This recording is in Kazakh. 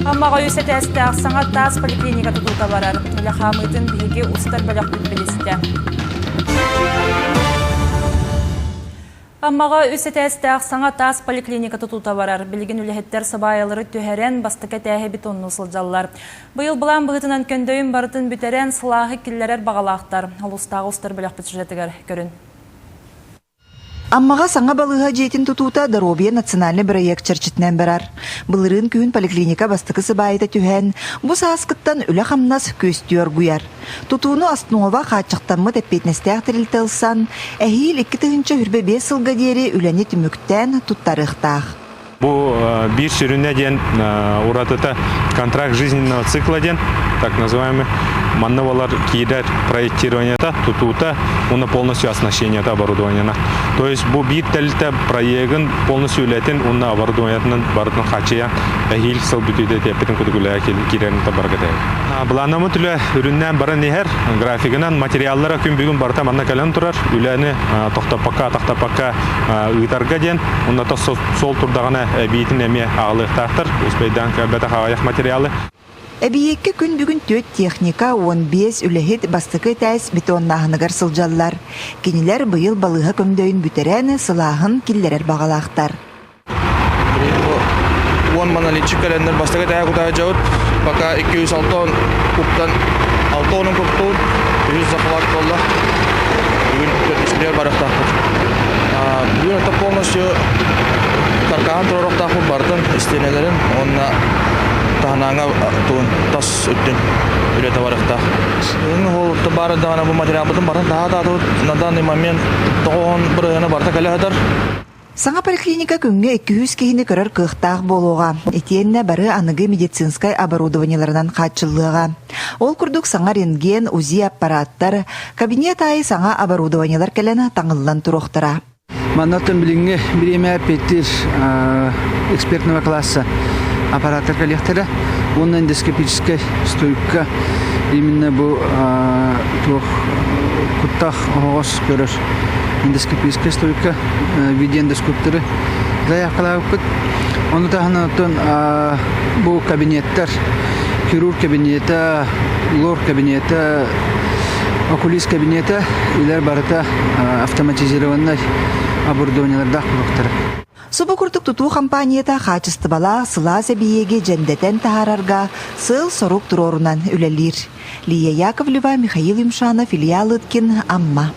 Аммаға өсеті әстіғ саңат тас поликлиника тұтута барар. Үлі қамытын бігі ұстар бәліқ білісті. Аммаға өсеті әстіғ саңат тас поликлиника тұтута барар. Білген үліхеттер сабайылары түйәрен бастықы тәхі бетонны сылжалар. Бұйыл бұлан бұғытынан көндейін барытын бүтерен сылағы киллерер бағалақтар. Алыстағы ұстар бәліқ бітіржетігер көрін. Аммаға саңа балыға жетін тұтута Доробия национальный проект чарчытнан барар. Бұлырын күйін поликлиника бастықы сыбайыта түйән, бұ саасқыттан үлі қамнас көстүйер бұяр. Тұтуыны астынуға қатшықтанмы тәппетнесті ақтырылты алсан, әхейіл 2 тығынша хүрбе 5 сылға дері үләне түміктен тұттарықтақ. Бұл бір сүріне ден ұратыта контракт жизненного цикла ден, так называемый, маннывалар кейдер проектирования-та, тұтуыта, оны полностью оснащение-та оборудования-на. То есть бұл бір тәліті проегін полностью үләтін, оны оборудования-тын барытын қачыя, әхейл сыл бүтуді тәппетін күдігілі кейдерін-та барғатайы. Бұланамы түлі үріннен барын ехер, графигынан материаллара күн бүгін барыта манна кәлін тұрар, үләні тақтапаққа ұйтарға ден, оны та сол тұрдағына әбейтін әме ағылықтақтыр, өспейдан кәбәті қағаяқ материалы. Әбиекке күн бүгін 4 техника 15 үләхет бастықы тәс бетоннағынығар сылжаллар. Кенелер бұйыл балыға көмдөйін бүтерәні сылағын киллерер бағалақтар. 10 монолитчик кәлендер бастықы тәйі құтайы жауыт, пока 206 куптан 6 куптуын 100 зақылақ қолда бүгін 4 барықтақпыр. Бүгін өтіп полностью каркахан тұрарықтақпыр бардың істенелерін, онына тағанаңа туын тас өттен үлеті барықтақ. Ол барындағына бұл материал бұтын барын тағы на данный момент тоғын бір өйені барта кәлі ғадар. Саңа поликлиника күнге 200 кейіні көрір қықтақ болуға. Етенне бары анығы медицинскай оборудованияларынан қатшылыға. Ол күрдік саңа рентген, УЗИ аппараттар, кабинет айы саңа оборудованиялар кәліні таңылдан тұрықтыра. Маннаттан білінге біреме петтер экспертного класса аппараттар коллектора, он эндоскопическая стойка, именно бұл куттақ оғыз көрір. Эндоскопическая стойка, виде эндоскоптеры заяқылау күт. Оны тағына өттен бұл кабинеттер, хирург кабинеті, лор кабинеті, окулист кабинеті, илер барыта автоматизированный оборудованияларда құлықтыры. Суба күртік тұту компанията қачысты бала сыла сәбиеге жәндетен тағарарға сыл сорук тұрорынан үлелер. Лия Яковлева, Михаил Имшанов, Илья Лыткин, Амма.